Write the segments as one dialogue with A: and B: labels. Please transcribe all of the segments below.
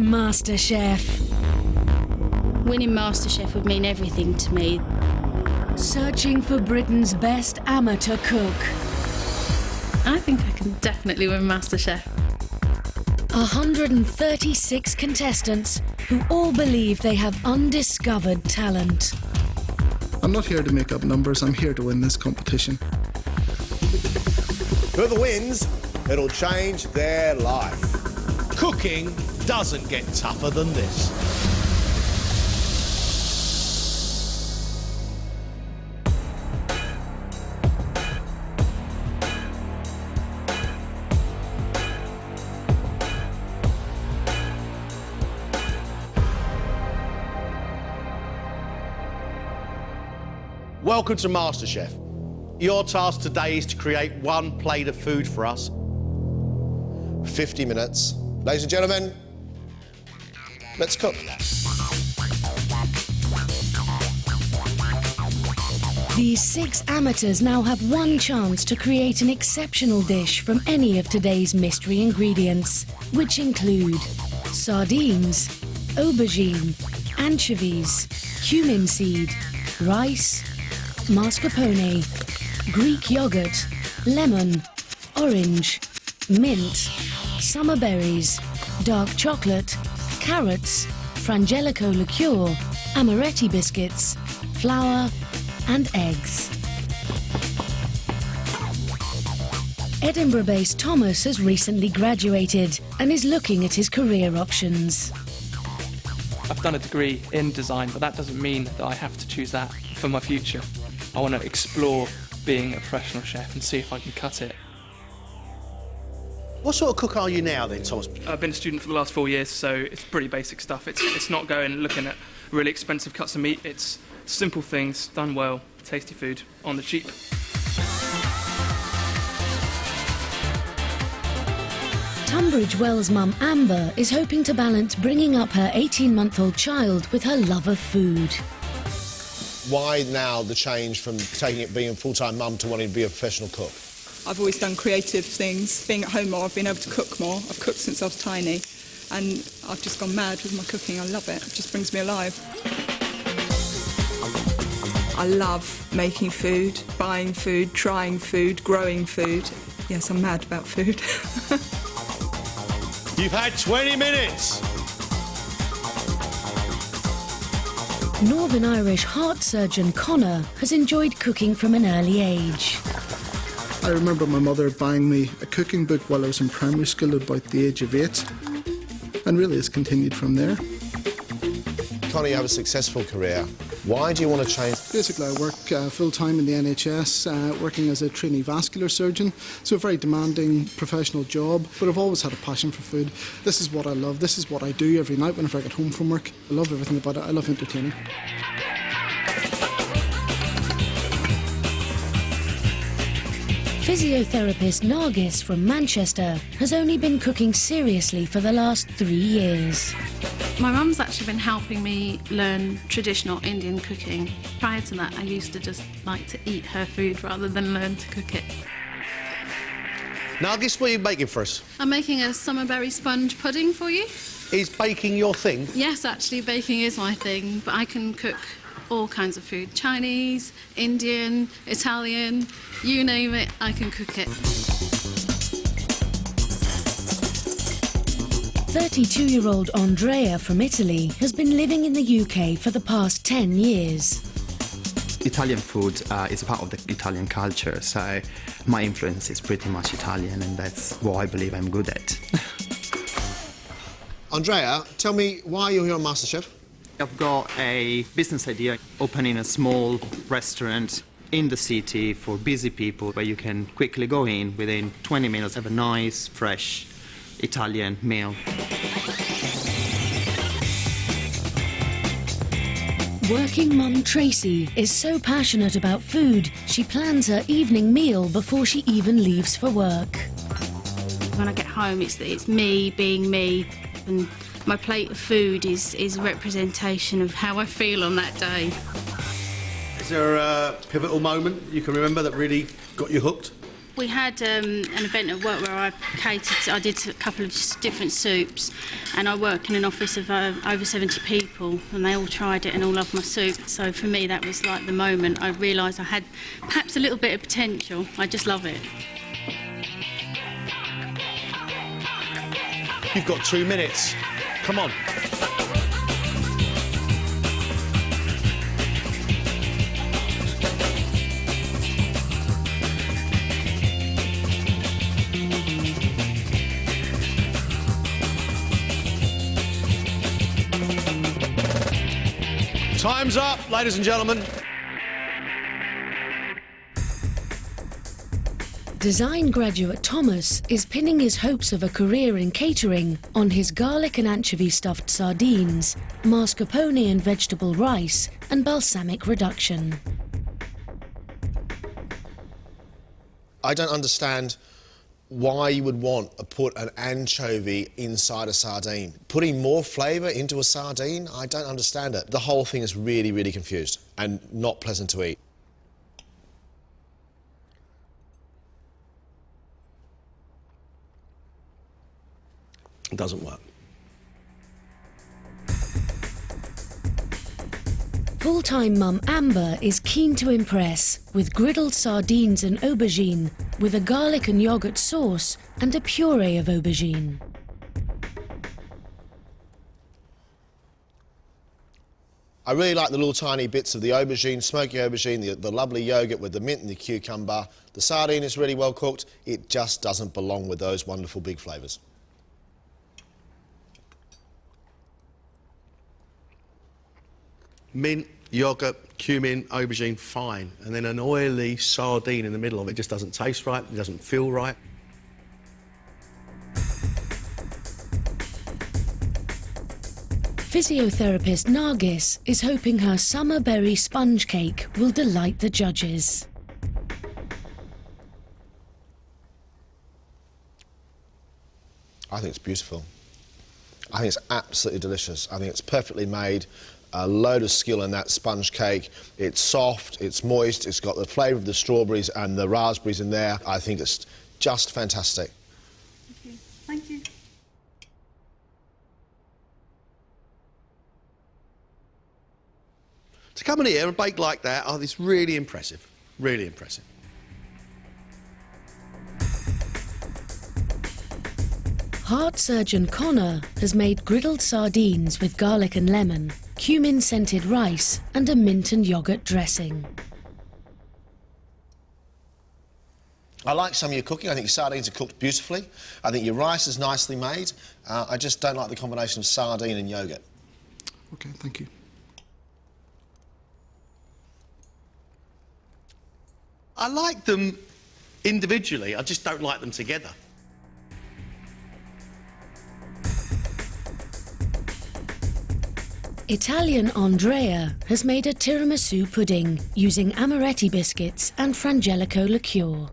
A: Masterchef.
B: Winning Masterchef would mean everything to me.
A: Searching for Britain's best amateur cook.
B: I think I can definitely win Masterchef.
A: 136 contestants who all believe they have undiscovered talent.
C: I'm not here to make up numbers, I'm here to win this competition.
D: Whoever wins, it'll change their life.
E: Cooking doesn't get tougher than this. Welcome to MasterChef. Your task today is to create one plate of food for us.
D: 50 minutes. Ladies and gentlemen, let's cook.
A: These 6 amateurs now have one chance to create an exceptional dish from any of today's mystery ingredients, which include sardines, aubergine, anchovies, cumin seed, rice, mascarpone, Greek yogurt, lemon, orange, mint, summer berries, dark chocolate, carrots, frangelico liqueur, amaretti biscuits, flour and eggs. Edinburgh-based Thomas has recently graduated and is looking at his career options.
F: I've done a degree in design, but that doesn't mean that I have to choose that for my future. I want to explore being a professional chef and see if I can cut it.
E: What sort of cook are you now then, Thomas?
F: I've been a student for the last 4 years, so it's pretty basic stuff. It's not going looking at really expensive cuts of meat. It's simple things, done well, tasty food, on the cheap.
A: Tunbridge Wells mum Amber is hoping to balance bringing up her 18-month-old child with her love of food.
D: Why now the change from taking it being a full-time mum to wanting to be a professional cook?
G: I've always done creative things. Being at home more, I've been able to cook more. I've cooked since I was tiny, and I've just gone mad with my cooking. I love it. It just brings me alive. I love making food, buying food, trying food, growing food. Yes, I'm mad about food.
E: You've had 20 minutes.
A: Northern Irish heart surgeon Connor has enjoyed cooking from an early age.
C: I remember my mother buying me a cooking book while I was in primary school at about the age of 8, and really it's continued from there.
D: Connie, you have a successful career. Why do you want to change?
C: Basically, I work full-time in the NHS, working as a trainee vascular surgeon, so a very demanding professional job, but I've always had a passion for food. This is what I love, this is what I do every night whenever I get home from work. I love everything about it, I love entertaining.
A: Physiotherapist Nargis from Manchester has only been cooking seriously for the last 3 years.
B: My mum's actually been helping me learn traditional Indian cooking. Prior to that, I used to just like to eat her food rather than learn to cook it.
E: Now, guess what you're making for us?
B: I'm making a summerberry sponge pudding for you.
E: Is baking your thing?
B: Yes, actually, baking is my thing, but I can cook all kinds of food. Chinese, Indian, Italian, you name it, I can cook it.
A: 32-year-old Andrea from Italy has been living in the UK for the past 10 years.
H: Italian food is a part of the Italian culture, so my influence is pretty much Italian, and that's what I believe I'm good at.
D: Andrea, tell me why you're here on MasterChef.
H: I've got a business idea, opening a small restaurant in the city for busy people where you can quickly go in within 20 minutes, have a nice, fresh Italian meal.
A: Working mum Tracy is so passionate about food, she plans her evening meal before she even leaves for work.
B: When I get home, it's me being me, and my plate of food is a representation of how I feel on that day.
E: Is there a pivotal moment you can remember that really got you hooked?
I: We had an event at work where I did a couple of different soups, and I work in an office of over 70 people, and they all tried it and all loved my soup. So for me, that was like the moment I realised I had perhaps a little bit of potential. I just love it.
E: You've got 2 minutes. Come on. Time's up, ladies and gentlemen.
A: Design graduate Thomas is pinning his hopes of a career in catering on his garlic and anchovy stuffed sardines, mascarpone and vegetable rice, and balsamic reduction.
D: I don't understand why you would want to put an anchovy inside a sardine. Putting more flavour into a sardine, I don't understand it. The whole thing is really, really confused and not pleasant to eat.
E: It doesn't work.
A: Full-time mum Amber is keen to impress with griddled sardines and aubergine with a garlic and yoghurt sauce and a puree of aubergine.
D: I really like the little tiny bits of the aubergine, smoky aubergine, the lovely yoghurt with the mint and the cucumber. The sardine is really well cooked. It just doesn't belong with those wonderful big flavours.
E: Mint, yoghurt, cumin, aubergine, fine. And then an oily sardine in the middle of it just doesn't taste right, it doesn't feel right.
A: Physiotherapist Nargis is hoping her summer berry sponge cake will delight the judges.
D: I think it's beautiful. I think it's absolutely delicious. I think it's perfectly made. A load of skill in that sponge cake. It's soft, it's moist, it's got the flavour of the strawberries and the raspberries in there. I think it's just fantastic.
I: Okay. Thank you.
E: To come in here and bake like that, oh, it's really impressive. Really impressive.
A: Heart surgeon Connor has made griddled sardines with garlic and lemon, cumin-scented rice and a mint and yoghurt dressing.
D: I like some of your cooking. I think your sardines are cooked beautifully. I think your rice is nicely made. I just don't like the combination of sardine and yoghurt.
C: OK, thank you.
E: I like them individually, I just don't like them together.
A: Italian Andrea has made a tiramisu pudding using amaretti biscuits and frangelico liqueur.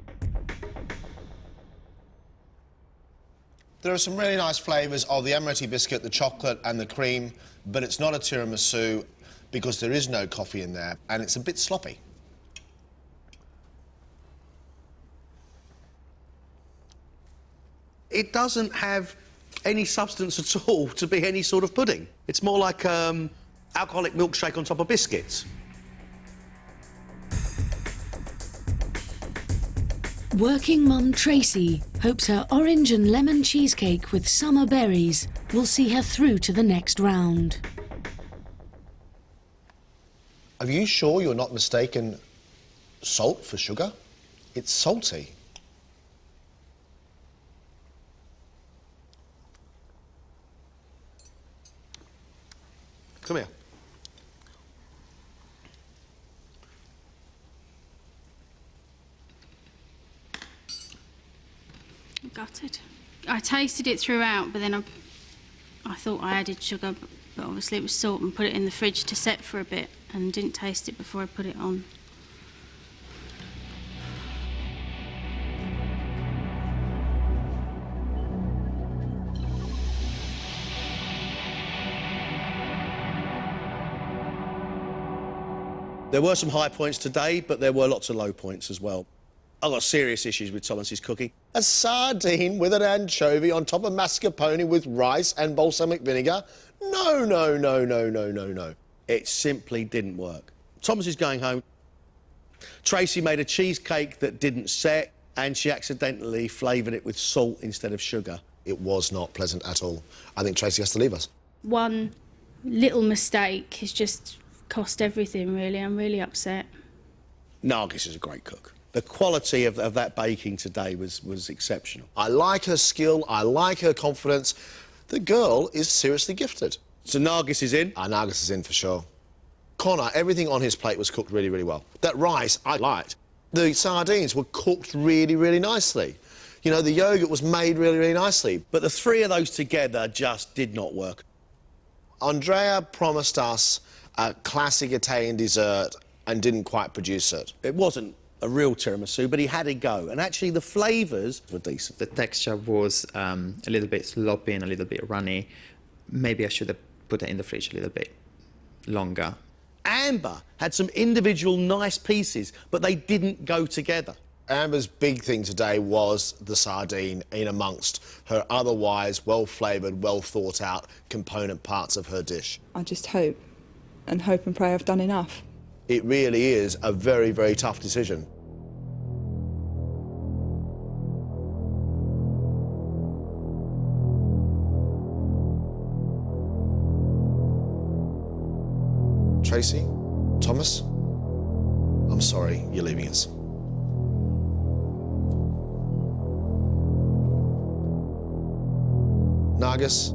D: There are some really nice flavours of the amaretti biscuit, the chocolate and the cream, but it's not a tiramisu because there is no coffee in there and it's a bit sloppy.
E: It doesn't have any substance at all to be any sort of pudding. It's more like alcoholic milkshake on top of biscuits.
A: Working mum Tracy hopes her orange and lemon cheesecake with summer berries will see her through to the next round.
D: Are you sure you're not mistaken salt for sugar? It's salty.
E: Come here.
I: Got it. I tasted it throughout, but then I thought I added sugar, but obviously it was salt, and put it in the fridge to set for a bit and didn't taste it before I put it on.
E: There were some high points today, but there were lots of low points as well. I've got serious issues with Thomas's cooking.
D: A sardine with an anchovy on top of mascarpone with rice and balsamic vinegar? No, no, no, no, no, no, no.
E: It simply didn't work. Thomas is going home. Tracy made a cheesecake that didn't set, and she accidentally flavoured it with salt instead of sugar.
D: It was not pleasant at all. I think Tracy has to leave us.
I: One little mistake has just cost everything, really. I'm really upset.
E: Nargis is a great cook. The quality of that baking today was exceptional.
D: I like her skill, I like her confidence. The girl is seriously gifted.
E: So Nargis is in?
D: Nargis is in for sure. Connor, everything on his plate was cooked really, really well. That rice, I liked. The sardines were cooked really, really nicely. You know, the yoghurt was made really, really nicely.
E: But the three of those together just did not work.
D: Andrea promised us a classic Italian dessert and didn't quite produce it.
E: It wasn't a real tiramisu, but he had a go. And actually, the flavours were decent.
H: The texture was a little bit sloppy and a little bit runny. Maybe I should have put it in the fridge a little bit longer.
E: Amber had some individual nice pieces, but they didn't go together.
D: Amber's big thing today was the sardine in amongst her otherwise well-flavoured, well-thought-out component parts of her dish.
G: I just hope and pray I've done enough.
D: It really is a very, very tough decision. Tracy, Thomas, I'm sorry you're leaving us. Nargis,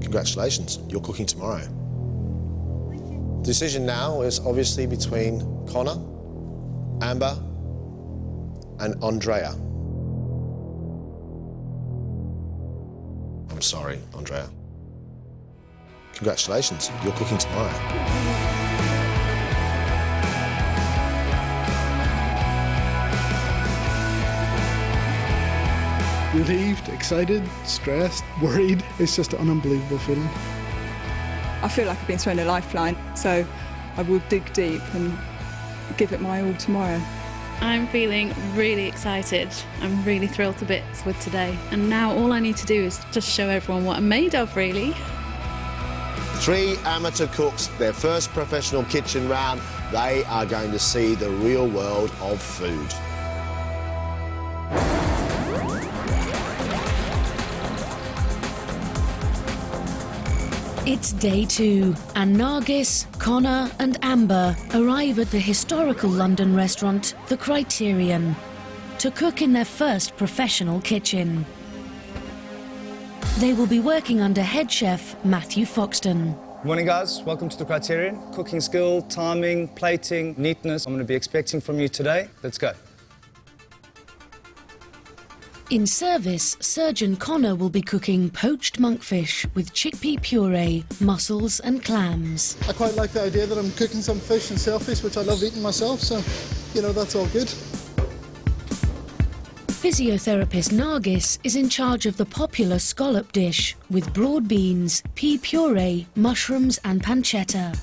D: congratulations, you're cooking tomorrow. The decision now is obviously between Connor, Amber, and Andrea. I'm sorry, Andrea. Congratulations, you're cooking tomorrow.
C: Relieved, excited, stressed, worried. It's just an unbelievable feeling.
G: I feel like I've been thrown a lifeline, so I will dig deep and give it my all tomorrow.
B: I'm feeling really excited. I'm really thrilled to bits with today. And now all I need to do is just show everyone what I'm made of, really.
D: 3 amateur cooks, their first professional kitchen round. They are going to see the real world of food.
A: It's day 2, and Nargis, Connor and Amber arrive at the historical London restaurant, The Criterion, to cook in their first professional kitchen. They will be working under head chef Matthew Foxton.
J: Morning guys, welcome to The Criterion. Cooking skill, timing, plating, neatness, I'm going to be expecting from you today. Let's go.
A: In service, Surgeon Connor will be cooking poached monkfish with chickpea puree, mussels and clams.
C: I quite like the idea that I'm cooking some fish and sailfish, which I love eating myself, so, you know, that's all good.
A: Physiotherapist Nargis is in charge of the popular scallop dish with broad beans, pea puree, mushrooms and pancetta.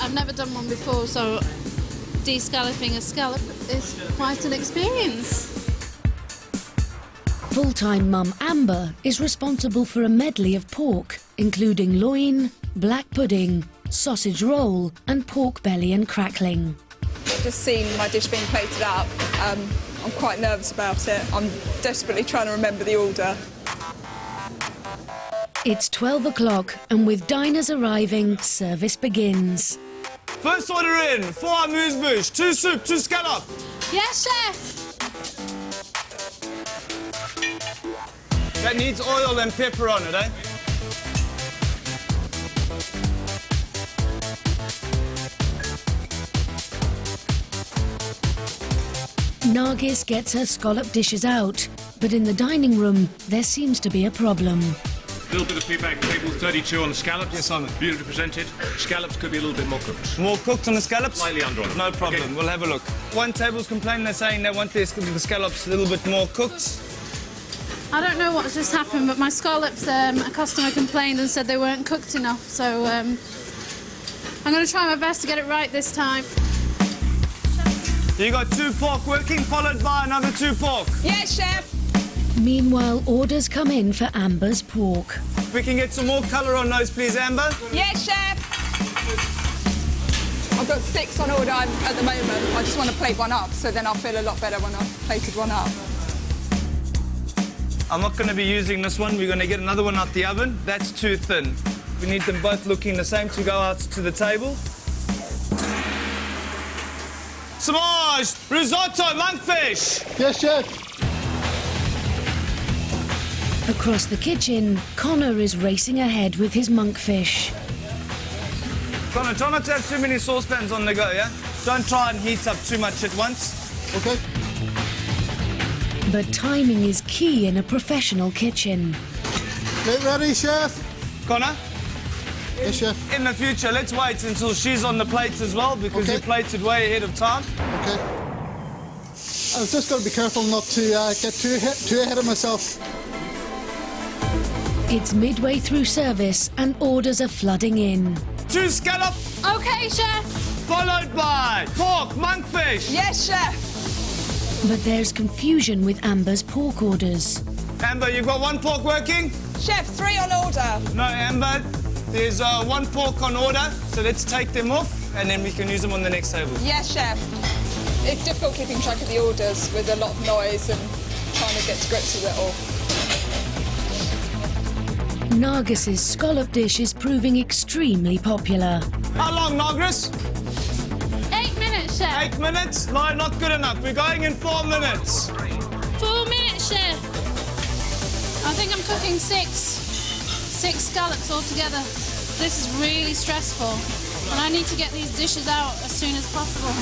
B: I've never done one before, so descalloping a scallop is quite an experience.
A: Full-time mum Amber is responsible for a medley of pork, including loin, black pudding, sausage roll and pork belly and crackling.
G: I've just seen my dish being plated up. I'm quite nervous about it. I'm desperately trying to remember the order.
A: It's 12 o'clock and with diners arriving, service begins.
J: First order in, 4 amuse-bouche, 2 soup, 2 scallop.
B: Yes, chef!
J: That needs oil and pepper on it, eh?
A: Nargis gets her scallop dishes out, but in the dining room, there seems to be a problem.
K: A little bit of feedback, table 32 on the scallops. Yes, Simon. Beautifully presented. Scallops could be a little bit more cooked.
J: More cooked on the scallops?
K: Slightly under on them.
J: No problem, okay. We'll have a look. One table's complaining, they're saying they want the scallops a little bit more cooked.
B: I don't know what's just happened, but my scallops, a customer complained and said they weren't cooked enough, so I'm going to try my best to get it right this time.
J: You got 2 pork working, followed by another 2 pork.
G: Yes, chef.
A: Meanwhile, orders come in for Amber's pork.
J: We can get some more colour on those, please, Amber.
G: Yes, chef. I've got 6 on order at the moment. I just want to plate one up, so then I'll feel a lot better when I've plated one up.
J: I'm not going to be using this one. We're going to get another one out the oven. That's too thin. We need them both looking the same to go out to the table. Samaj, risotto, monkfish.
C: Yes, chef.
A: Across the kitchen, Connor is racing ahead with his monkfish.
J: Connor, try not to have too many saucepans on the go, yeah? Don't try and heat up too much at once.
C: OK.
A: But timing is key in a professional kitchen.
C: Get ready, chef.
J: Connor?
C: Yes, chef.
J: In the future, let's wait until she's on the plate as well, because you plated way ahead of time.
C: OK. I've just got to be careful not to get too ahead of myself.
A: It's midway through service and orders are flooding in.
J: 2 scallop.
I: OK, chef.
J: Followed by pork, monkfish.
G: Yes, chef.
A: But there's confusion with Amber's pork orders.
J: Amber, you've got 1 pork working?
G: Chef, 3 on order.
J: No, Amber, there's 1 pork on order, so let's take them off and then we can use them on the next table.
G: Yes, chef. It's difficult keeping track of the orders with a lot of noise and trying to get to grips with it all.
A: Nargis's scallop dish is proving extremely popular.
J: How long, Nargis?
I: 8 minutes, chef.
J: 8 minutes? No, not good enough. We're going in 4 minutes.
I: 4 minutes, chef. I think I'm cooking 6 scallops altogether. This is really stressful, and I need to get these dishes out as soon as possible.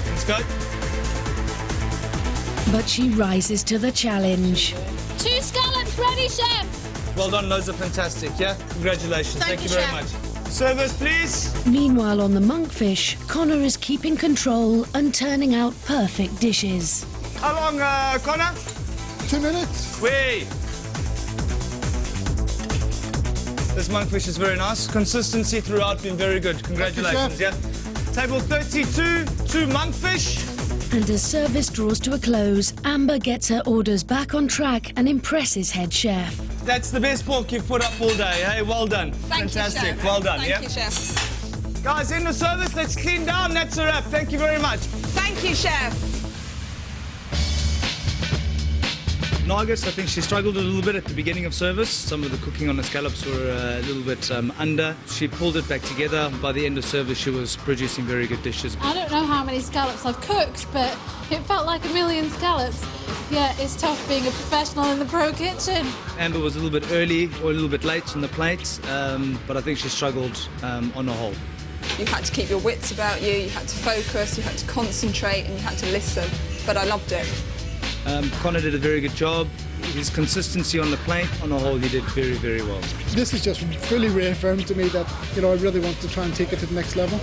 J: Let's go.
A: But she rises to the challenge.
I: 2 scallops ready, chef.
J: Well done, those are fantastic, yeah? Congratulations, thank you very
I: Chef.
J: much. Service, please.
A: Meanwhile, on the monkfish, Connor is keeping control and turning out perfect dishes.
J: How long, Connor?
C: 2 minutes.
J: Wait. This monkfish is very nice. Consistency throughout been very good. Congratulations, yeah? Table 32, 2 monkfish.
A: And as service draws to a close, Amber gets her orders back on track and impresses head chef.
J: That's the best pork you've put up all day, hey? Well done.
G: Thank
J: Fantastic.
G: you, chef.
J: Well done,
G: Thank
J: yeah?
G: you, chef.
J: Guys, in the service, let's clean down. That's a wrap. Thank you very much.
G: Thank you, chef.
J: Nargis, I think she struggled a little bit at the beginning of service. Some of the cooking on the scallops were a little bit under. She pulled it back together. By the end of service, she was producing very good dishes.
B: I don't know how many scallops I've cooked, but it felt like a million scallops. Yeah, it's tough being a professional in the pro kitchen.
J: Amber was a little bit early or a little bit late on the plate, but I think she struggled on the whole.
G: You had to keep your wits about you, you had to focus, you had to concentrate, and you had to listen. But I loved it.
J: Connor did a very good job. His consistency on the plate, on the whole, he did very, very well.
C: This has just fully reaffirmed to me that, you know, I really want to try and take it to the next level.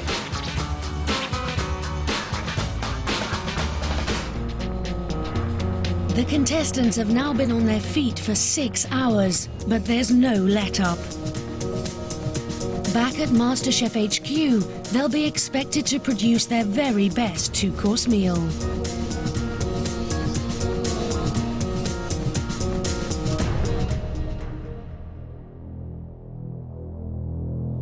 A: The contestants have now been on their feet for 6 hours, but there's no let-up. Back at MasterChef HQ, they'll be expected to produce their very best 2-course meal.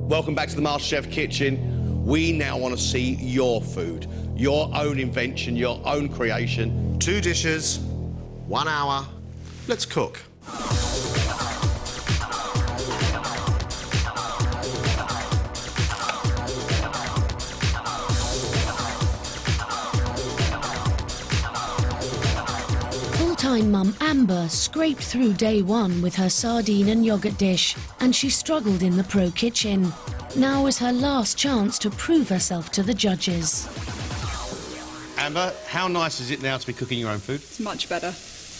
E: Welcome back to the MasterChef kitchen. We now want to see your food, your own invention, your own creation.
D: 2 dishes, 1 hour. Let's cook.
A: Full-time mum Amber scraped through day 1 with her sardine and yoghurt dish, and she struggled in the pro kitchen. Now is her last chance to prove herself to the judges.
E: Amber, how nice is it now to be cooking your own food?
G: It's much better.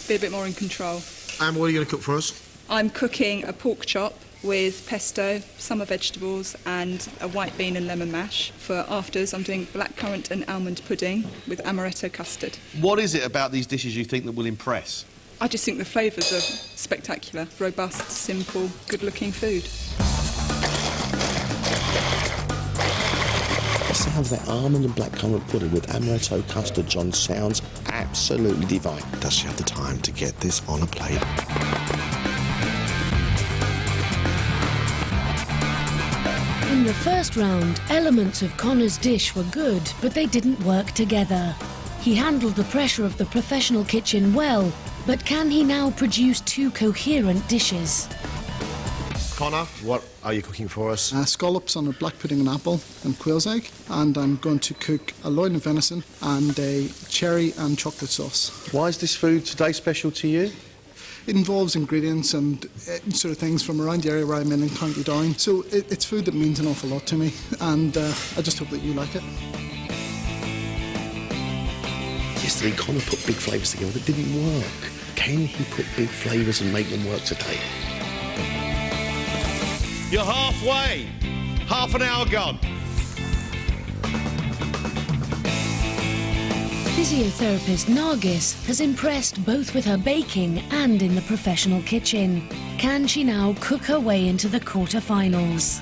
G: Be a bit more in control.
D: Amber, what are you going to cook for us?
G: I'm cooking a pork chop with pesto, summer vegetables and a white bean and lemon mash. For afters, I'm doing blackcurrant and almond pudding with amaretto custard.
E: What is it about these dishes you think that will impress?
G: I just think the flavours are spectacular. Robust, simple, good-looking food.
E: have that almond and blackcurrant pudding with amaretto custard, John, sounds absolutely divine.
D: Does she have the time to get this on a plate?
A: In the first round, elements of Connor's dish were good, but they didn't work together. He handled the pressure of the professional kitchen well, but can he now produce two coherent dishes?
D: Connor, what are you cooking for us?
C: Scallops on a black pudding and apple and quail's egg, and I'm going to cook a loin of venison and a cherry and chocolate sauce.
E: Why is this food today special to you?
C: It involves ingredients and sort of things from around the area where I'm in County Down. So it's food that means an awful lot to me, and I just hope that you like it.
E: Yesterday, Connor put big flavours together that didn't work. Can he put big flavours and make them work today?
K: You're halfway. Half an hour gone.
A: Physiotherapist Nargis has impressed both with her baking and in the professional kitchen. Can she now cook her way into the quarter-finals?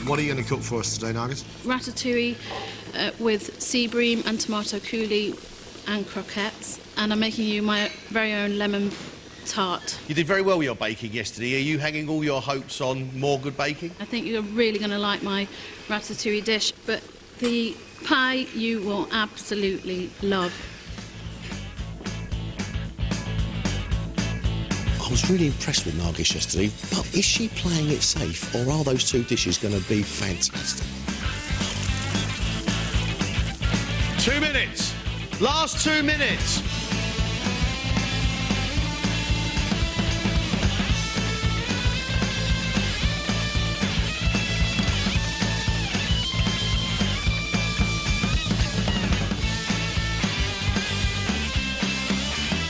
D: What are you going to cook for us today, Nargis?
B: Ratatouille with sea bream and tomato coulis and croquettes. And I'm making you my very own lemon tart.
E: You did very well with your baking yesterday. Are you hanging all your hopes on more good baking?
B: I think you're really going to like my ratatouille dish, but the pie you will absolutely love.
E: I was really impressed with Nargis yesterday, but is she playing it safe, or are those two dishes going to be fantastic?
K: 2 minutes. Last 2 minutes.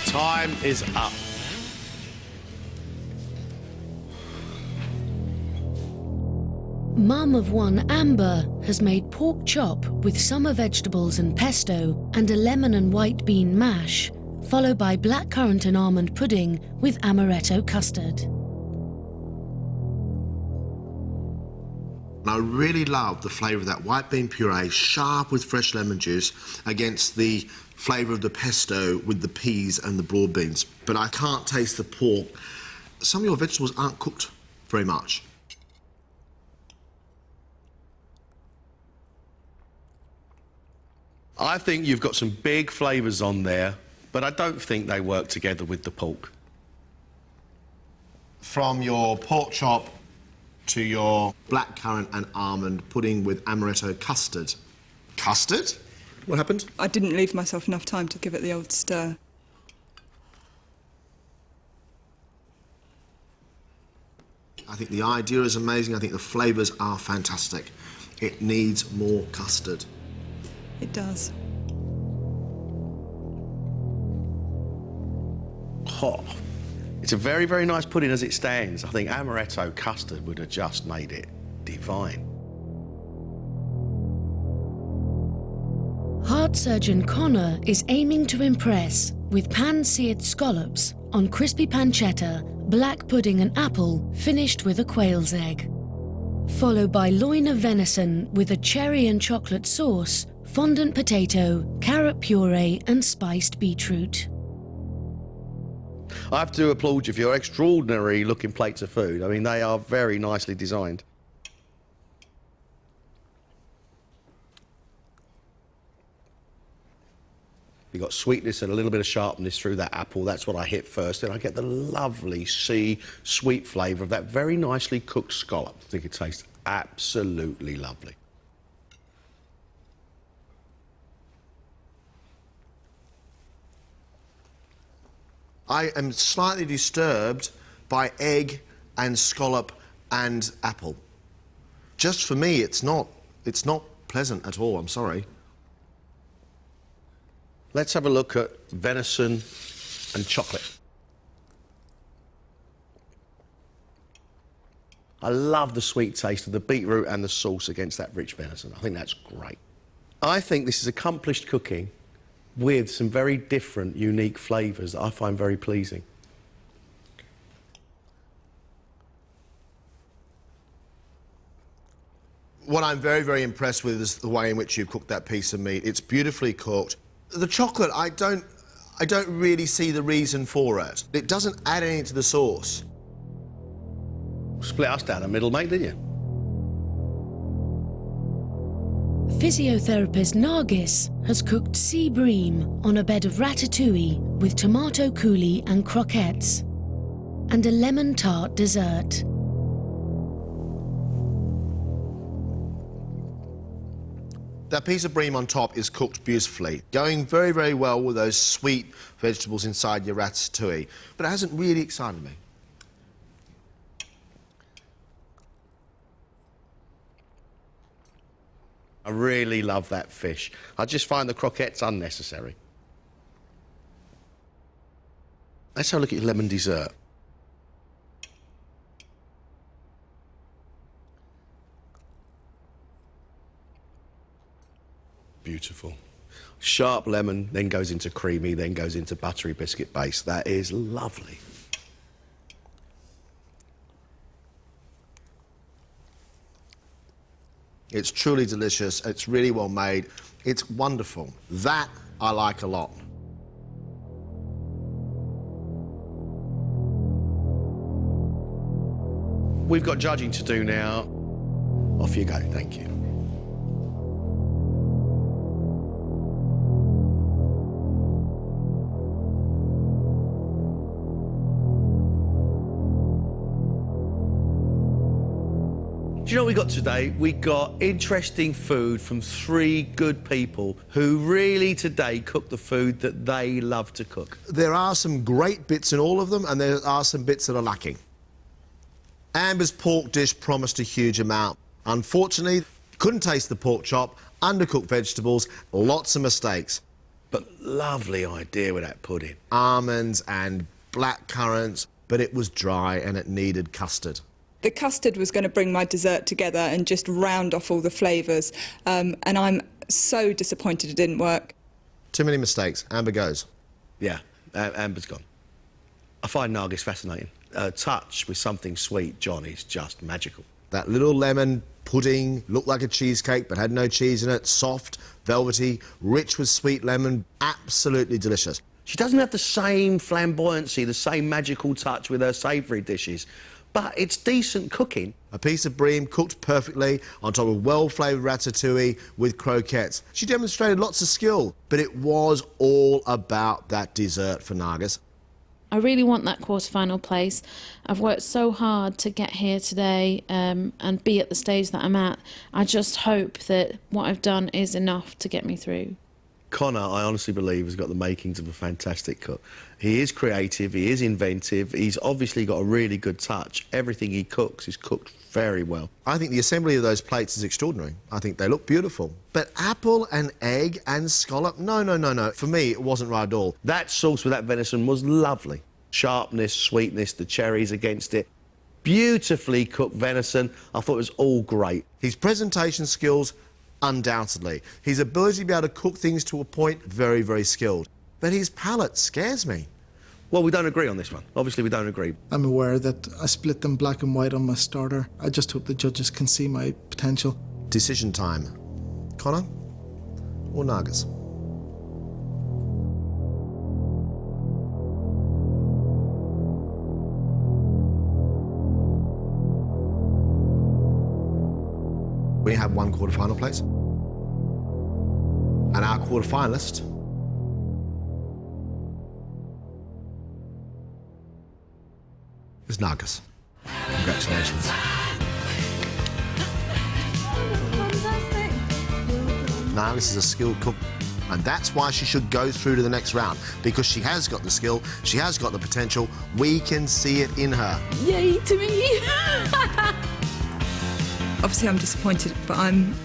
E: Time is up.
A: Mum of one, Amber, has made pork chop with summer vegetables and pesto and a lemon and white bean mash, followed by blackcurrant and almond pudding with amaretto custard.
D: I really love the flavour of that white bean puree, sharp with fresh lemon juice, against the flavour of the pesto with the peas and the broad beans. But I can't taste the pork. Some of your vegetables aren't cooked very much.
E: I think you've got some big flavours on there, but I don't think they work together with the pork.
D: From your pork chop to your blackcurrant and almond pudding with amaretto custard. Custard? What happened?
G: I didn't leave myself enough time to give it the old stir.
D: I think the idea is amazing. I think the flavours are fantastic. It needs more custard.
G: It does.
E: Oh, it's a very, very nice pudding as it stands. I think amaretto custard would have just made it divine.
A: Heart surgeon Connor is aiming to impress with pan-seared scallops on crispy pancetta, black pudding and apple finished with a quail's egg. Followed by loin of venison with a cherry and chocolate sauce, fondant potato, carrot puree and spiced beetroot.
E: I have to applaud you for your extraordinary looking plates of food. I mean, they are very nicely designed. You've got sweetness and a little bit of sharpness through that apple. That's what I hit first. Then I get the lovely sweet flavour of that very nicely cooked scallop. I think it tastes absolutely lovely.
D: I am slightly disturbed by egg and scallop and apple. Just for me, it's not pleasant at all, I'm sorry.
E: Let's have a look at venison and chocolate. I love the sweet taste of the beetroot and the sauce against that rich venison. I think that's great. I think this is accomplished cooking with some very different, unique flavours that I find very pleasing.
D: What I'm very, very impressed with is the way in which you cooked that piece of meat. It's beautifully cooked. The chocolate, I don't really see the reason for it. It doesn't add anything to the sauce.
E: Split us down the middle, mate, didn't you?
A: Physiotherapist Nargis has cooked sea bream on a bed of ratatouille with tomato coulis and croquettes, and a lemon tart dessert.
D: That piece of bream on top is cooked beautifully, going very, very well with those sweet vegetables inside your ratatouille, but it hasn't really excited me.
E: I really love that fish. I just find the croquettes unnecessary. Let's have a look at your lemon dessert. Beautiful. Sharp lemon, then goes into creamy, then goes into buttery biscuit base. That is lovely.
D: It's truly delicious. It's really well made. It's wonderful. That I like a lot.
E: We've got judging to do now. Off you go, thank you. Do you know what we got today? We got interesting food from 3 good people who really today cook the food that they love to cook.
D: There are some great bits in all of them, and there are some bits that are lacking. Amber's pork dish promised a huge amount. Unfortunately, couldn't taste the pork chop, undercooked vegetables, lots of mistakes.
E: But lovely idea with that pudding.
D: Almonds and black currants, but it was dry and it needed custard.
G: The custard was going to bring my dessert together and just round off all the flavours, and I'm so disappointed it didn't work.
D: Too many mistakes. Amber goes.
E: Yeah, Amber's gone. I find Nargis fascinating. Touch with something sweet, John, is just magical.
D: That little lemon pudding looked like a cheesecake but had no cheese in it. Soft, velvety, rich with sweet lemon. Absolutely delicious.
E: She doesn't have the same flamboyancy, the same magical touch with her savoury dishes, but it's decent cooking.
D: A piece of bream cooked perfectly on top of well-flavoured ratatouille with croquettes. She demonstrated lots of skill, but it was all about that dessert for Nargis.
L: I really want that quarter-final place. I've worked so hard to get here today and be at the stage that I'm at. I just hope that what I've done is enough to get me through.
E: Connor, I honestly believe, has got the makings of a fantastic cook. He is creative, he is inventive, he's obviously got a really good touch. Everything he cooks is cooked very well.
D: I think the assembly of those plates is extraordinary. I think they look beautiful. But apple and egg and scallop, no. For me, it wasn't right at all.
E: That sauce with that venison was lovely. Sharpness, sweetness, the cherries against it. Beautifully cooked venison. I thought it was all great.
D: His presentation skills, undoubtedly. His ability to be able to cook things to a point, very, very skilled. But his palate scares me.
E: Well, we don't agree on this one. Obviously, we don't agree.
C: I'm aware that I split them black and white on my starter. I just hope the judges can see my potential.
D: Decision time. Connor or Nargis? We have one quarter-final place. And our quarter-finalist is Nargis. Congratulations. Nargis is a skilled cook, and that's why she should go through to the next round, because she has got the skill, she has got the potential, we can see it in her.
L: Yay to me!
G: Obviously I'm disappointed, but I'm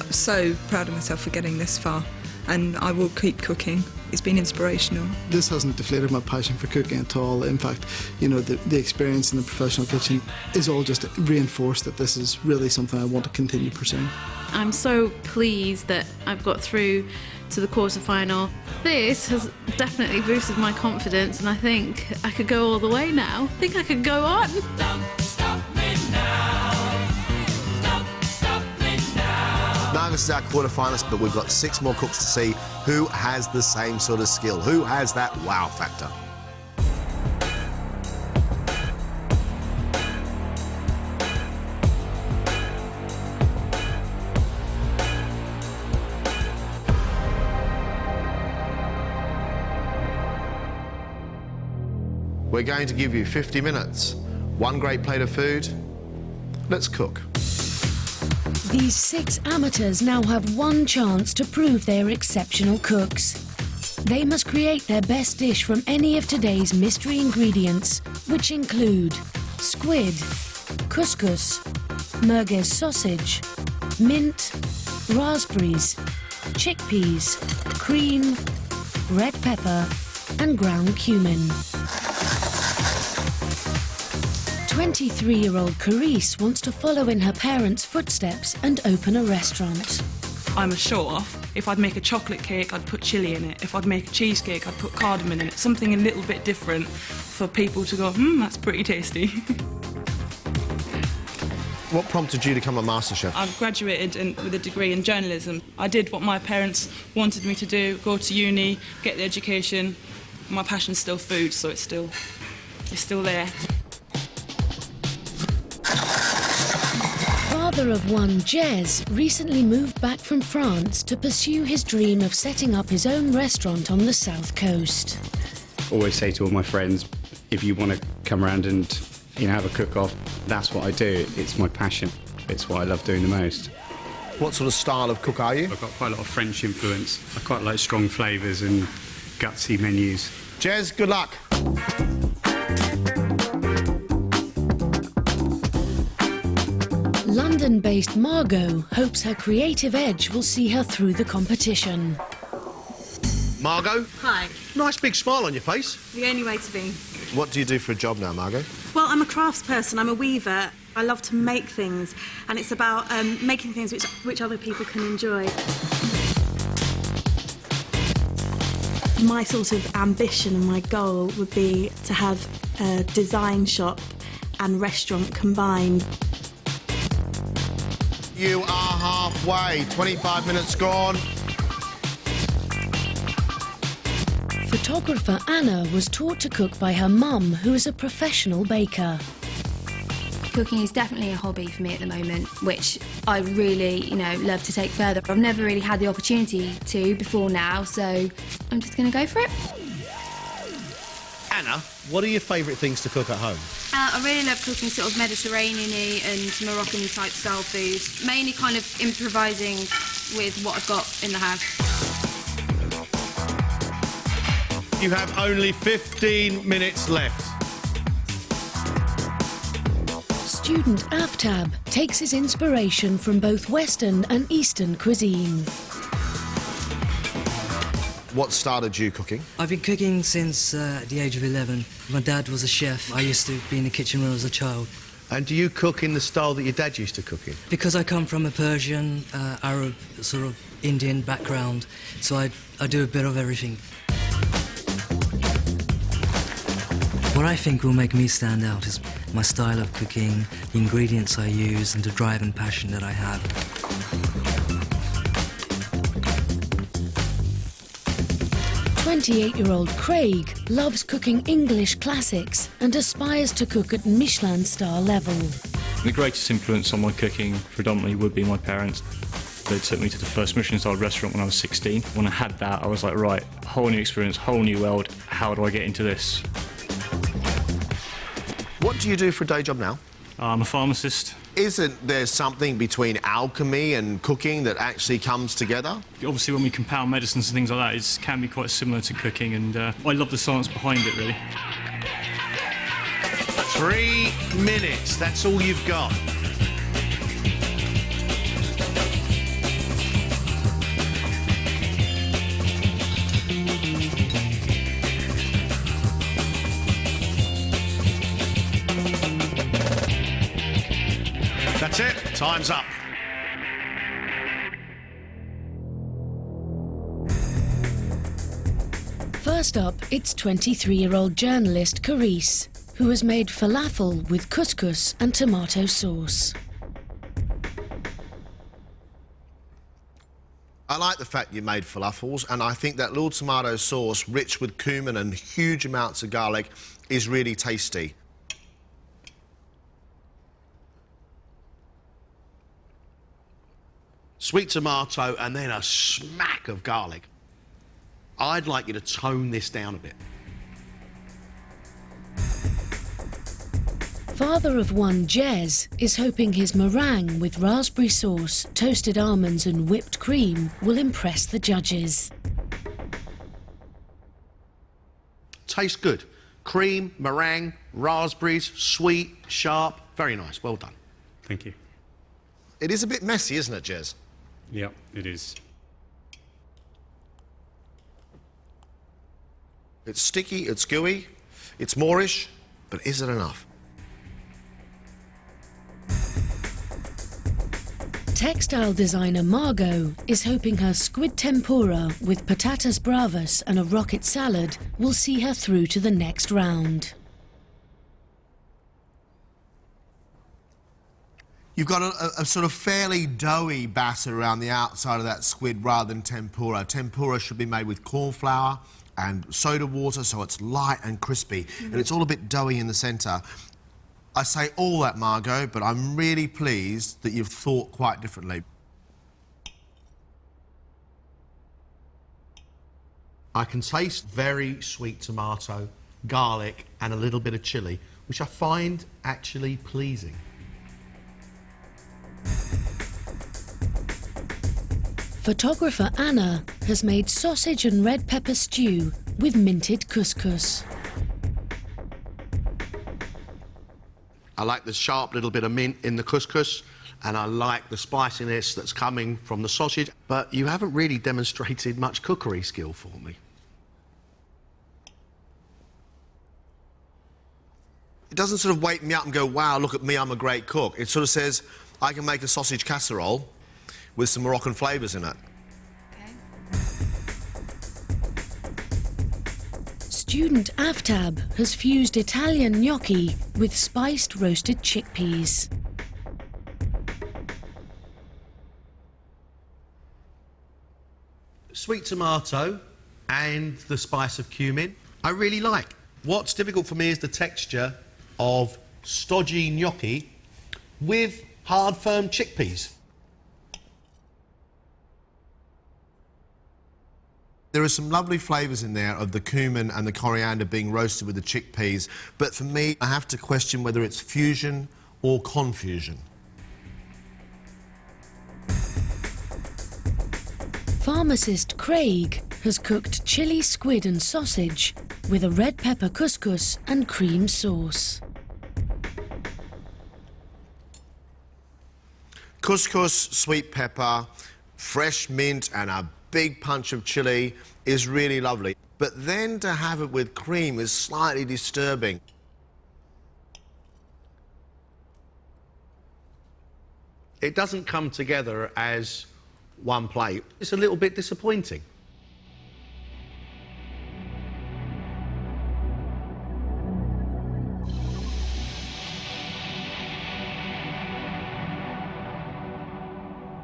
G: so proud of myself for getting this far, and I will keep cooking. It's been inspirational.
C: This hasn't deflated my passion for cooking at all. In fact, you know, the experience in the professional kitchen is all just reinforced that this is really something I want to continue pursuing.
L: I'm so pleased that I've got through to the quarter-final. This has definitely boosted my confidence, and I think I could go all the way now. I think I could go on.
M: Stop me now. Stop me now.
D: this is our quarterfinalists, but we've got 6 more cooks to see who has the same sort of skill, who has that wow factor. We're going to give you 50 minutes, 1 great plate of food. Let's cook.
A: These 6 amateurs now have 1 chance to prove they are exceptional cooks. They must create their best dish from any of today's mystery ingredients, which include squid, couscous, merguez sausage, mint, raspberries, chickpeas, cream, red pepper and ground cumin. 23-year-old Carice wants to follow in her parents' footsteps and open a restaurant.
M: I'm a show-off. If I'd make a chocolate cake, I'd put chilli in it. If I'd make a cheesecake, I'd put cardamom in it. Something a little bit different for people to go, that's pretty tasty.
D: What prompted you to become a MasterChef?
M: I've graduated with a degree in journalism. I did what my parents wanted me to do, go to uni, get the education. My passion's still food, so it's still there.
A: Father of one, Jez, recently moved back from France to pursue his dream of setting up his own restaurant on the south coast.
N: Always say to all my friends, if you want to come around and have a cook-off, that's what I do. It's my passion. It's what I love doing the most.
D: What sort of style of cook are you?
N: I've got quite a lot of French influence. I quite like strong flavours and gutsy menus.
D: Jez, good luck.
A: London-based Margot hopes her creative edge will see her through the competition.
D: Margot?
O: Hi.
D: Nice big smile on your face.
O: The only way to be.
D: What do you do for a job now, Margot?
O: Well, I'm a craftsperson. I'm a weaver. I love to make things, and it's about making things which other people can enjoy. My sort of ambition and my goal would be to have a design shop and restaurant combined.
D: You are halfway. 25 minutes gone.
A: Photographer Anna was taught to cook by her mum, who is a professional baker.
P: Cooking is definitely a hobby for me at the moment, which I really, love to take further. I've never really had the opportunity to before now, so I'm just going to go for it.
D: Anna, what are your favourite things to cook at home?
P: I really love cooking sort of Mediterranean-y and Moroccan-type style food, mainly kind of improvising with what I've got in the house.
D: You have only 15 minutes left.
A: Student Aftab takes his inspiration from both Western and Eastern cuisine.
D: What started you cooking?
Q: I've been cooking since the age of 11. My dad was a chef. I used to be in the kitchen when I was a child.
E: And do you cook in the style that your dad used to cook in?
Q: Because I come from a Persian, Arab, sort of Indian background, so I do a bit of everything. What I think will make me stand out is my style of cooking, the ingredients I use, and the drive and passion that I have.
A: 28-year-old Craig loves cooking English classics and aspires to cook at Michelin star level.
R: The greatest influence on my cooking predominantly would be my parents. They took me to the first Michelin-star restaurant when I was 16. When I had that, I was like, right, whole new experience, whole new world. How do I get into this?
D: What do you do for a day job now?
R: I'm a pharmacist.
D: Isn't there something between alchemy and cooking that actually comes together?
R: Obviously, when we compound medicines and things like that, it can be quite similar to cooking, and I love the science behind it, really.
D: 3 minutes, that's all you've got. That's it, time's up.
A: First up, it's 23-year-old journalist Carice, who has made falafel with couscous and tomato sauce.
D: I like the fact you made falafels, and I think that little tomato sauce, rich with cumin and huge amounts of garlic, is really tasty.
E: Sweet tomato and then a smack of garlic. I'd like you to tone this down a bit.
A: Father of one, Jez, is hoping his meringue with raspberry sauce, toasted almonds and whipped cream will impress the judges.
E: Tastes good. Cream, meringue, raspberries, sweet, sharp. Very nice. Well done.
N: Thank you.
D: It is a bit messy, isn't it, Jez?
N: Yeah, it is.
D: It's sticky, it's gooey, it's moreish, but is it enough?
A: Textile designer Margot is hoping her squid tempura with patatas bravas and a rocket salad will see her through to the next round.
D: You've got a sort of fairly doughy batter around the outside of that squid rather than tempura. Tempura should be made with corn flour and soda water, so it's light and crispy, and it's all a bit doughy in the centre. I say all that, Margot, but I'm really pleased that you've thought quite differently.
E: I can taste very sweet tomato, garlic and a little bit of chilli, which I find actually pleasing.
A: Photographer Anna has made sausage and red pepper stew with minted couscous.
E: I like the sharp little bit of mint in the couscous, and I like the spiciness that's coming from the sausage, but you haven't really demonstrated much cookery skill for me.
D: It doesn't sort of wake me up and go, wow, look at me, I'm a great cook. It sort of says, I can make a sausage casserole with some Moroccan flavours in it.
A: Student Aftab has fused Italian gnocchi with spiced roasted chickpeas.
E: Sweet tomato and the spice of cumin, I really like. What's difficult for me is the texture of stodgy gnocchi with hard, firm chickpeas.
D: There are some lovely flavours in there of the cumin and the coriander being roasted with the chickpeas, but for me, I have to question whether it's fusion or confusion.
A: Pharmacist Craig has cooked chili squid and sausage with a red pepper couscous and cream sauce.
D: Couscous, sweet pepper, fresh mint and a big punch of chilli is really lovely. But then to have it with cream is slightly disturbing.
E: It doesn't come together as one plate. It's a little bit disappointing.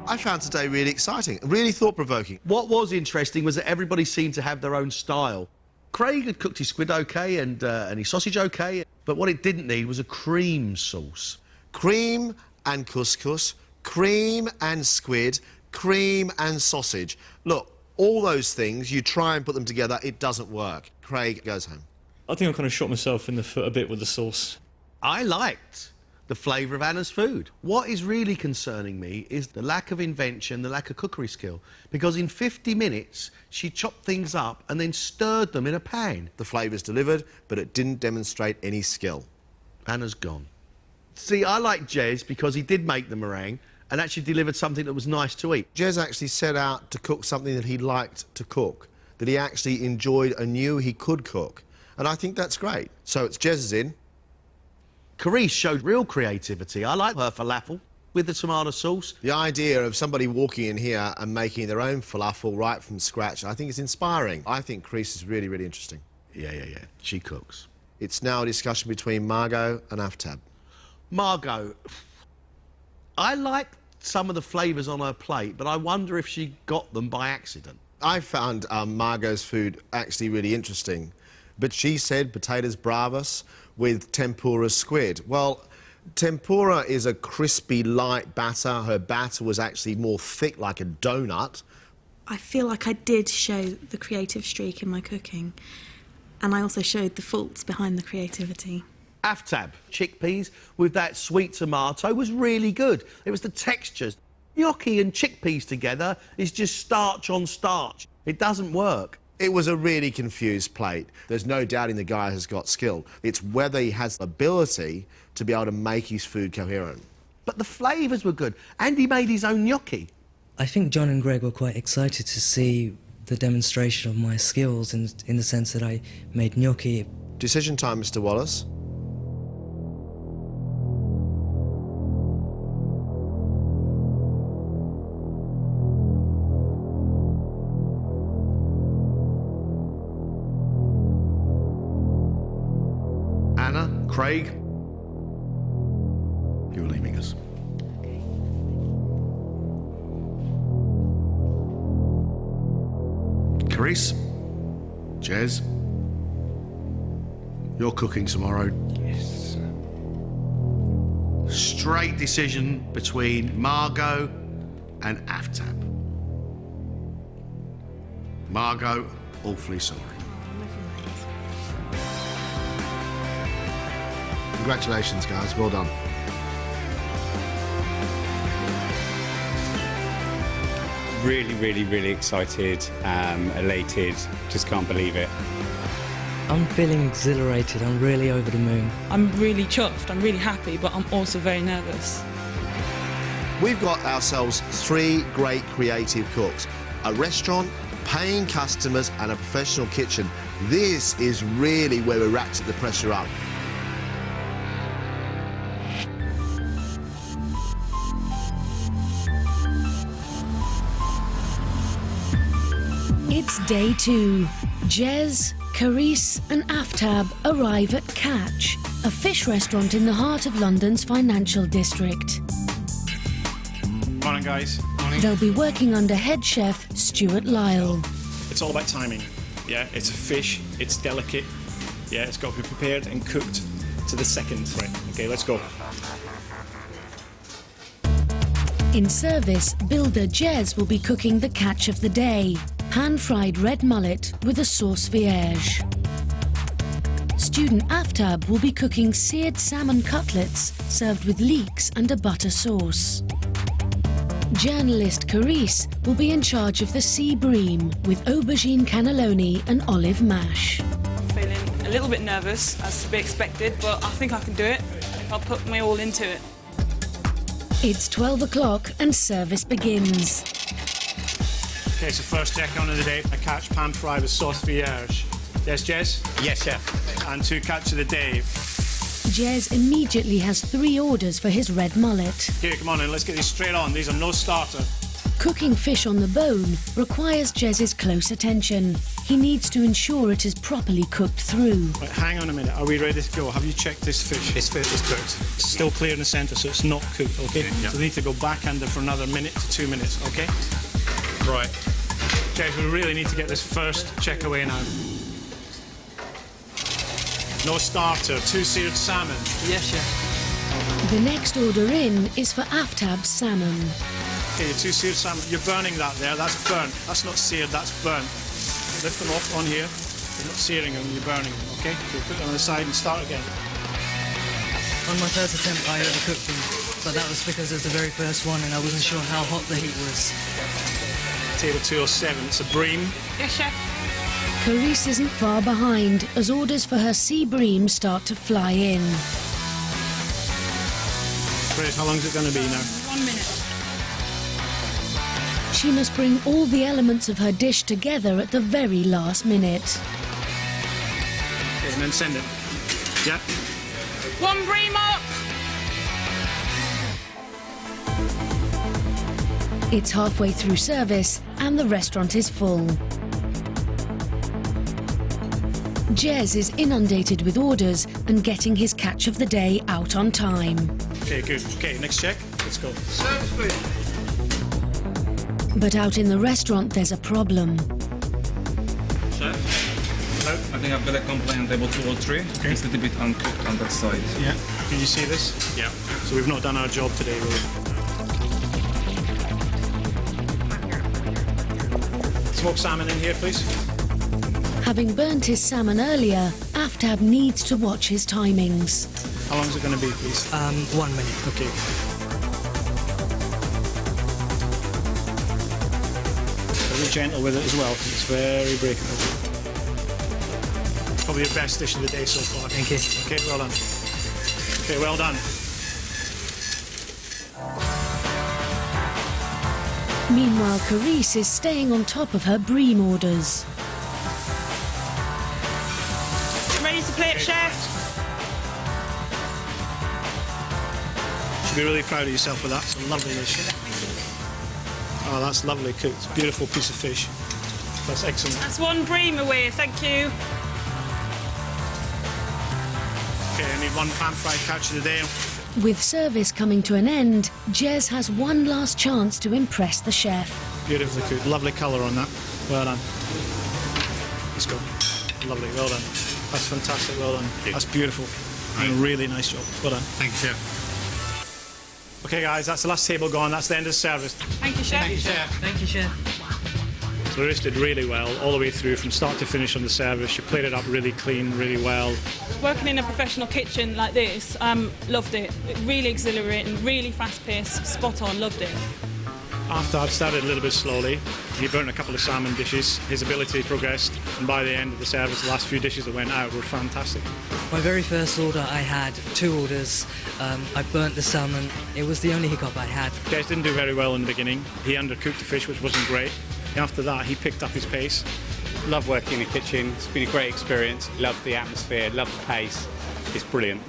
D: I found today really exciting, really thought-provoking.
E: What was interesting was that everybody seemed to have their own style. Craig had cooked his squid okay and his sausage okay, but what it didn't need was a cream sauce.
D: Cream and couscous, cream and squid, cream and sausage. Look, all those things, you try and put them together, it doesn't work. Craig goes home.
R: I think I kind of shot myself in the foot a bit with the sauce.
E: I liked the flavour of Anna's food. What is really concerning me is the lack of invention, the lack of cookery skill, because in 50 minutes she chopped things up and then stirred them in a pan.
D: The flavour's delivered, but it didn't demonstrate any skill.
E: Anna's gone. See, I like Jez because he did make the meringue and actually delivered something that was nice to eat.
D: Jez actually set out to cook something that he liked to cook, that he actually enjoyed and knew he could cook. And I think that's great. So it's Jez's in.
E: Carice showed real creativity. I like her falafel with the tomato sauce.
D: The idea of somebody walking in here and making their own falafel right from scratch, I think it's inspiring. I think Carice is really, really interesting.
E: Yeah. She cooks.
D: It's now a discussion between Margot and Aftab.
E: Margot, I liked some of the flavours on her plate, but I wonder if she got them by accident.
D: I found Margot's food actually really interesting, but she said potatoes bravas with tempura squid. Well, tempura is a crispy, light batter. Her batter was actually more thick, like a donut.
O: I feel like I did show the creative streak in my cooking, and I also showed the faults behind the creativity.
E: Aftab, chickpeas with that sweet tomato was really good. It was the textures. Gnocchi and chickpeas together is just starch on starch. It doesn't work.
D: It was a really confused plate. There's no doubting the guy has got skill. It's whether he has the ability to be able to make his food coherent.
E: But the flavours were good, and he made his own gnocchi.
Q: I think John and Greg were quite excited to see the demonstration of my skills in the sense that I made gnocchi.
D: Decision time, Mr. Wallace.
E: Anna, Craig, you're leaving us. Carice, Jez, you're cooking tomorrow. Yes. Straight decision between Margot and Aftab. Margot, awfully sorry.
D: Congratulations, guys. Well done.
N: Really, really, really excited, elated, just can't believe it.
Q: I'm feeling exhilarated. I'm really over the moon.
M: I'm really chuffed, I'm really happy, but I'm also very nervous.
D: We've got ourselves 3 great creative cooks, a restaurant, paying customers and a professional kitchen. This is really where we ratchet the pressure up.
A: It's day 2. Jez, Carice and Aftab arrive at Catch, a fish restaurant in the heart of London's financial district.
K: Morning, guys. Morning.
A: They'll be working under head chef Stuart Lyle.
K: It's all about timing. Yeah, it's a fish, it's delicate. Yeah, it's got to be prepared and cooked to the second. Right, okay, let's go.
A: In service, builder Jez will be cooking the catch of the day, pan-fried red mullet with a sauce vierge. Student Aftab will be cooking seared salmon cutlets served with leeks and a butter sauce. Journalist Carice will be in charge of the sea bream with aubergine cannelloni and olive mash.
M: Feeling a little bit nervous, as to be expected, but I think I can do it if I put my all into it.
A: It's 12 o'clock and service begins.
K: Okay, so first check on of the day, a catch pan fry with sauce vierge. Yes, Jez?
H: Yes, chef.
K: And 2 catch of the day.
A: Jez immediately has 3 orders for his red mullet.
K: Okay, come on in, let's get these straight on. These are no starter.
A: Cooking fish on the bone requires Jez's close attention. He needs to ensure it is properly cooked through.
K: Right, hang on a minute, are we ready to go? Have you checked this fish?
H: This fish is cooked.
K: It's still clear in the centre, so it's not cooked, okay?
H: Yeah.
K: So we need to go back under for another minute to 2 minutes, okay? Right. Jez, we really need to get this first check away now. No starter, 2 seared salmon.
M: Yes, chef.
A: The next order in is for Aftab's salmon.
K: Okay, 2 seared salmon. You're burning that there, that's burnt. That's not seared, that's burnt. Lift them off on here. You're not searing them, you're burning them, okay? So put them on the side and start again.
Q: On my first attempt, I overcooked them, but that was because it was the very first one and I wasn't sure how hot the heat was.
K: Table 207, it's a bream.
M: Yes, chef.
A: Carice isn't far behind as orders for her sea bream start to fly in.
K: Grace, how long is it going to be now?
M: 1 minute.
A: She must bring all the elements of her dish together at the very last minute.
K: Okay, and then send it. Yeah.
M: 1 bream up!
A: It's halfway through service and the restaurant is full. Jez is inundated with orders and getting his catch of the day out on time.
K: Okay, good. Okay, next check. Let's go.
E: Service, please.
A: But out in the restaurant, there's a problem.
S: Chef? Hello? I think I've got a complaint on table 2 or 3.
K: Okay.
S: It's a little bit uncooked on that side.
K: Yeah. Can you see this? Yeah. So we've not done our job today, really. Smoked salmon in here, please.
A: Having burnt his salmon earlier, Aftab needs to watch his timings.
K: How long is it going to be, please?
Q: 1 minute.
K: Okay. Very gentle with it as well, because it's very breakable. Probably your best dish of the day so far.
Q: Thank you.
K: Okay, well done. Okay, well done.
A: Meanwhile, Carice is staying on top of her bream orders.
M: Ready to play it, chef?
K: You should be really proud of yourself for that. It's a lovely dish. Oh, that's lovely cooked. Beautiful piece of fish. That's excellent.
M: That's 1 bream away, thank you.
K: Okay, I need 1 pan-fried catch of the day.
A: With service coming to an end, Jez has one last chance to impress the chef.
K: Beautifully cooked. Lovely colour on that. Well done. Let's go. Lovely. Well done. That's fantastic. Well done. That's beautiful. And a really nice job. Well done.
S: Thank you, chef.
K: Okay, guys, that's the last table gone. That's the end of the service.
M: Thank you, chef.
S: Thank you, chef.
Q: Thank you, chef.
K: So the dish did really well all the way through from start to finish on the service. You played it up really clean, really well.
M: Working in a professional kitchen like this, loved it. Really exhilarating, really fast-paced, spot on, loved it.
K: After I've started a little bit slowly, he burnt a couple of salmon dishes. His ability progressed, and by the end of the service, the last few dishes that went out were fantastic.
Q: My very first order, I had 2 orders. I burnt the salmon. It was the only hiccup I had.
K: Jez didn't do very well in the beginning. He undercooked the fish, which wasn't great. After that, he picked up his pace.
N: Love working in the kitchen. It's been a great experience. Love the atmosphere, love the pace. It's brilliant.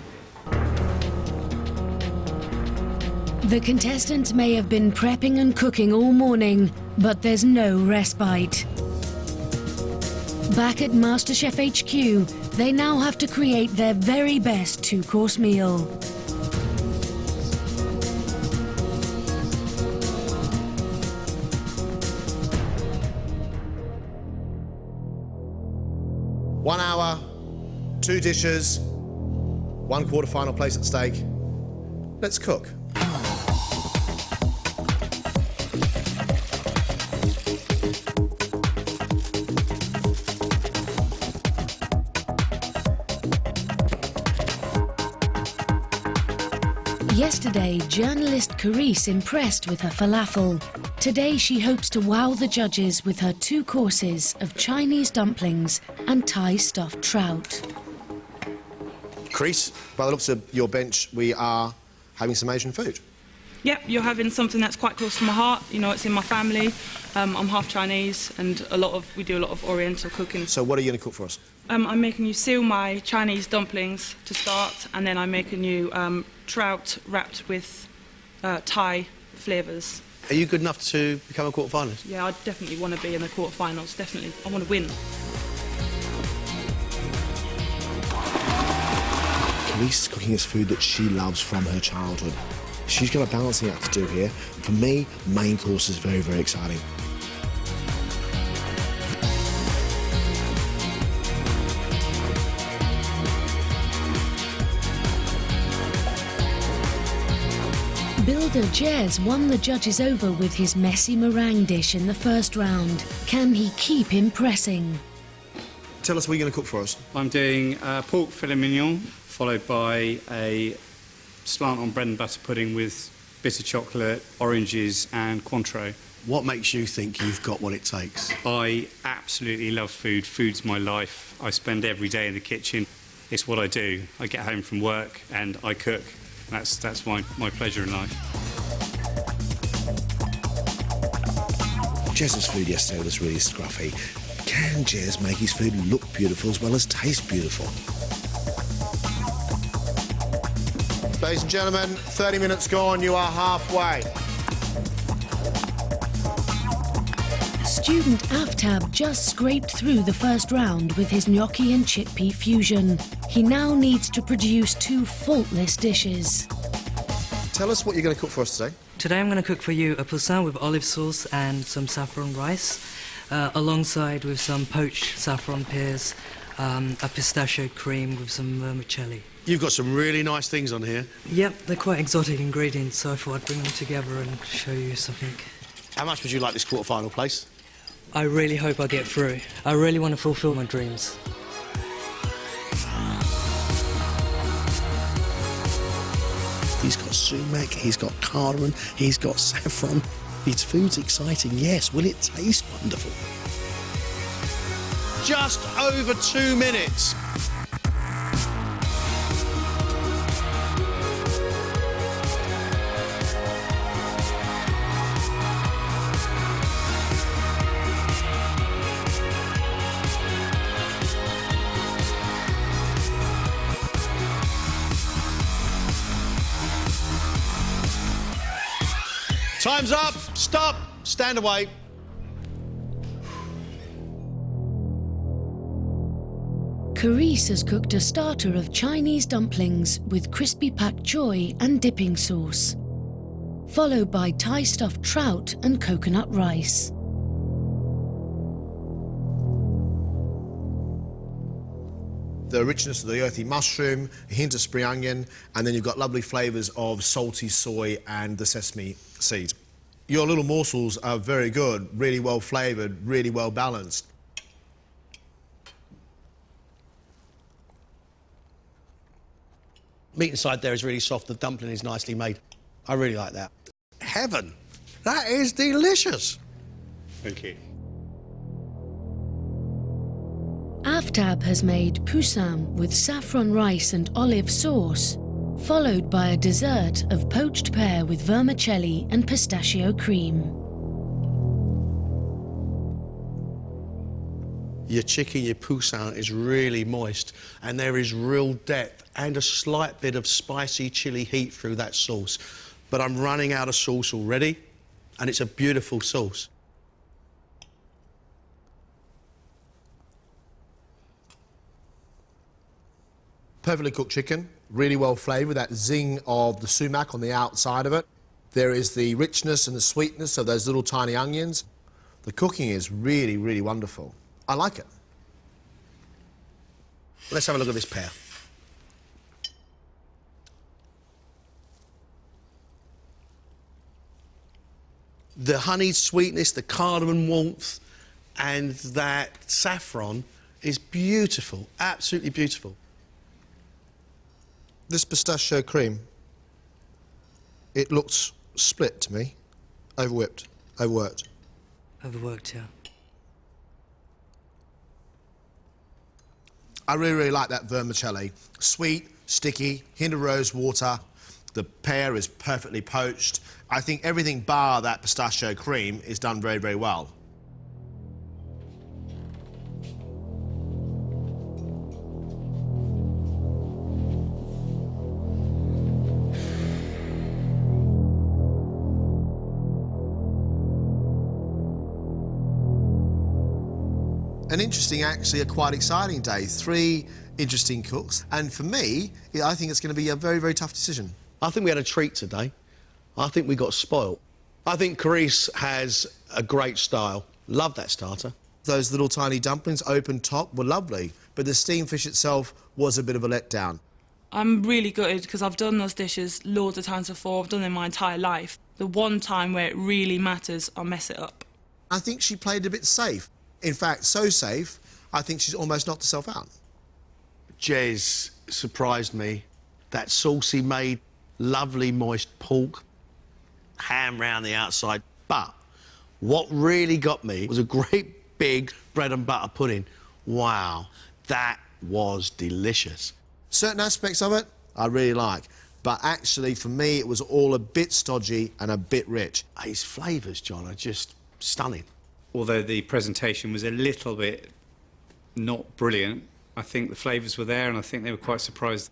A: The contestants may have been prepping and cooking all morning, but there's no respite. Back at MasterChef HQ, they now have to create their very best 2-course meal.
D: One hour, 2 dishes, 1 quarter-final place at stake. Let's cook.
A: Yesterday, journalist Carice impressed with her falafel. Today, she hopes to wow the judges with her 2 courses of Chinese dumplings and Thai stuffed trout.
D: Carice, by the looks of your bench, we are having some Asian food.
M: Yep, you're having something that's quite close to my heart. You know, it's in my family. I'm half Chinese, and we do a lot of Oriental cooking.
D: So what are you going to cook for us?
M: I'm making you seal my Chinese dumplings to start, and then I'm making you trout wrapped with Thai flavours.
E: Are you good enough to become a quarter-finalist?
M: Yeah, I definitely want to be in the quarter-finals, definitely. I want to win.
D: Carice is cooking us food that she loves from her childhood. She's got a balancing act to do here. For me, main course is very, very exciting.
A: Builder Jez won the judges over with his messy meringue dish in the first round. Can he keep impressing?
D: Tell us what you're going to cook for us.
N: I'm doing pork filet mignon, followed by a slant on bread and butter pudding with bitter chocolate, oranges and Cointreau.
E: What makes you think you've got what it takes?
N: I absolutely love food. Food's my life. I spend every day in the kitchen. It's what I do. I get home from work and I cook. That's my pleasure in life.
D: Jez's food yesterday was really scruffy. Can Jez make his food look beautiful as well as taste beautiful? Ladies and gentlemen, 30 minutes gone, you are halfway.
A: Student Aftab just scraped through the first round with his gnocchi and chickpea fusion. He now needs to produce 2 faultless dishes.
D: Tell us what you're going to cook for us today.
Q: Today I'm going to cook for you a poussin with olive sauce and some saffron rice, alongside with some poached saffron pears, a pistachio cream with some vermicelli.
E: You've got some really nice things on here.
Q: Yep, they're quite exotic ingredients, so I thought I'd bring them together and show you something.
E: How much would you like this quarter-final place?
Q: I really hope I get through. I really want to fulfill my dreams.
E: He's got sumac, he's got cardamom, he's got saffron. His food's exciting, yes. Will it taste wonderful? Just over 2 minutes. Time's up. Stop. Stand away.
A: Carice has cooked a starter of Chinese dumplings with crispy pak choy and dipping sauce, followed by Thai stuffed trout and coconut rice.
D: The richness of the earthy mushroom, a hint of spring onion, and then you've got lovely flavours of salty soy and the sesame seed. Your little morsels are very good, really well flavoured, really well balanced.
E: Meat inside there is really soft, the dumpling is nicely made. I really like that. Heaven! That is delicious!
N: Thank you.
A: Aftab has made poussin with saffron rice and olive sauce, followed by a dessert of poached pear with vermicelli and pistachio cream.
E: Your chicken, your poussin is really moist, and there is real depth and a slight bit of spicy chili heat through that sauce. But I'm running out of sauce already, and it's a beautiful sauce.
D: Perfectly cooked chicken, really well flavoured, that zing of the sumac on the outside of it. There is the richness and the sweetness of those little tiny onions. The cooking is really, really wonderful. I like it.
E: Let's have a look at this pear. The honeyed sweetness, the cardamom warmth, and that saffron is beautiful, absolutely beautiful.
D: This pistachio cream, it looks split to me. Overwhipped, overworked.
Q: Overworked, yeah.
D: I really, really like that vermicelli. Sweet, sticky, hint of rose water. The pear is perfectly poached. I think everything bar that pistachio cream is done very, very well. An interesting, actually, a quite exciting day. 3 interesting cooks. And for me, I think it's going to be a very, very tough decision.
E: I think we had a treat today. I think we got spoilt. I think Carice has a great style. Love that starter.
D: Those little tiny dumplings, open top, were lovely, but the steamed fish itself was a bit of a letdown.
M: I'm really gutted because I've done those dishes loads of times before. I've done them my entire life. The one time where it really matters, I mess it up.
D: I think she played a bit safe. In fact, so safe, I think she's almost knocked herself out.
E: Jez surprised me. That saucy made, lovely moist pork, ham round the outside. But what really got me was a great big bread and butter pudding. Wow, that was delicious.
D: Certain aspects of it, I really like. But actually, for me, it was all a bit stodgy and a bit rich.
E: His flavours, John, are just stunning.
N: Although the presentation was a little bit not brilliant, I think the flavours were there and I think they were quite surprised.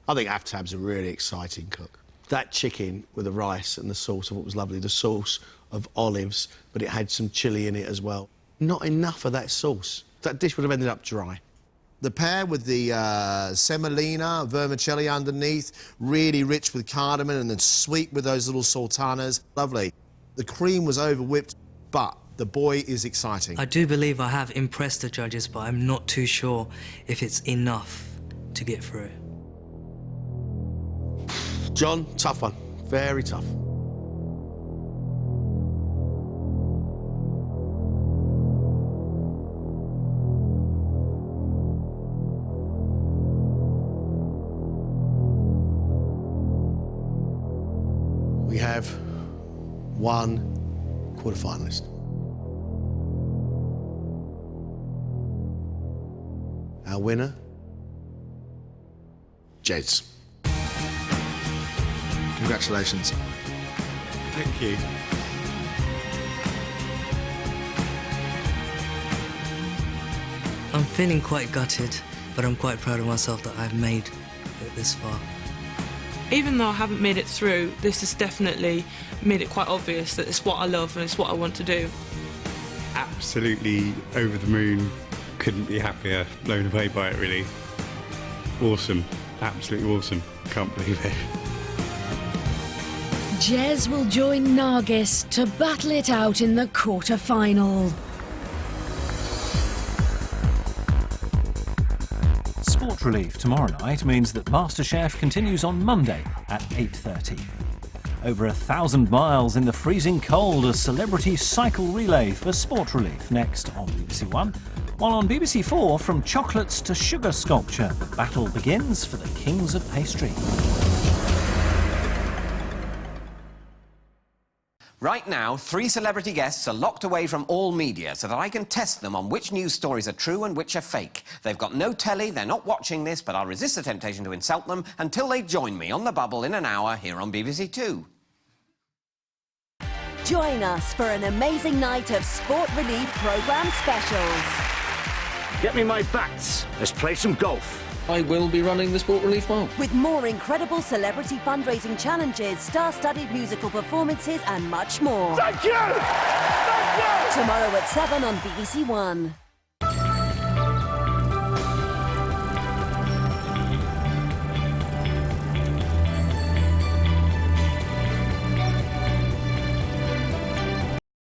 E: I think Aftab's a really exciting cook. That chicken with the rice and the sauce, of what was lovely, the sauce of olives, but it had some chilli in it as well. Not enough of that sauce. That dish would have ended up dry.
D: The pear with the semolina, vermicelli underneath, really rich with cardamom and then sweet with those little sultanas. Lovely. The cream was over-whipped, but the boy is exciting.
Q: I do believe I have impressed the judges, but I'm not too sure if it's enough to get through.
E: John, tough one. Very tough. We have one quarter-finalist. Our winner, Jez.
T: Congratulations.
N: Thank you.
Q: I'm feeling quite gutted, but I'm quite proud of myself that I've made it this far.
M: Even though I haven't made it through, this has definitely made it quite obvious that it's what I love and it's what I want to do.
N: Absolutely over the moon. Couldn't be happier. Blown away by it, really. Awesome. Absolutely awesome. Can't believe it.
A: Jez will join Nargis to battle it out in the quarter-final.
U: Sport Relief tomorrow night means that MasterChef continues on Monday at 8:30. Over 1,000 miles in the freezing cold, a celebrity cycle relay for Sport Relief next on BBC One. While on BBC 4, from chocolates to sugar sculpture, the battle begins for the kings of pastry.
V: Right now, 3 celebrity guests are locked away from all media so that I can test them on which news stories are true and which are fake. They've got no telly, they're not watching this, but I'll resist the temptation to insult them until they join me on the bubble in an hour here on BBC Two.
W: Join us for an amazing night of Sport Relief programme specials.
X: Get me my bats. Let's play some golf.
Y: I will be running the Sport Relief Mile.
W: With more incredible celebrity fundraising challenges, star-studded musical performances and much more.
X: Thank you! Thank you!
W: Tomorrow at 7 on BBC One.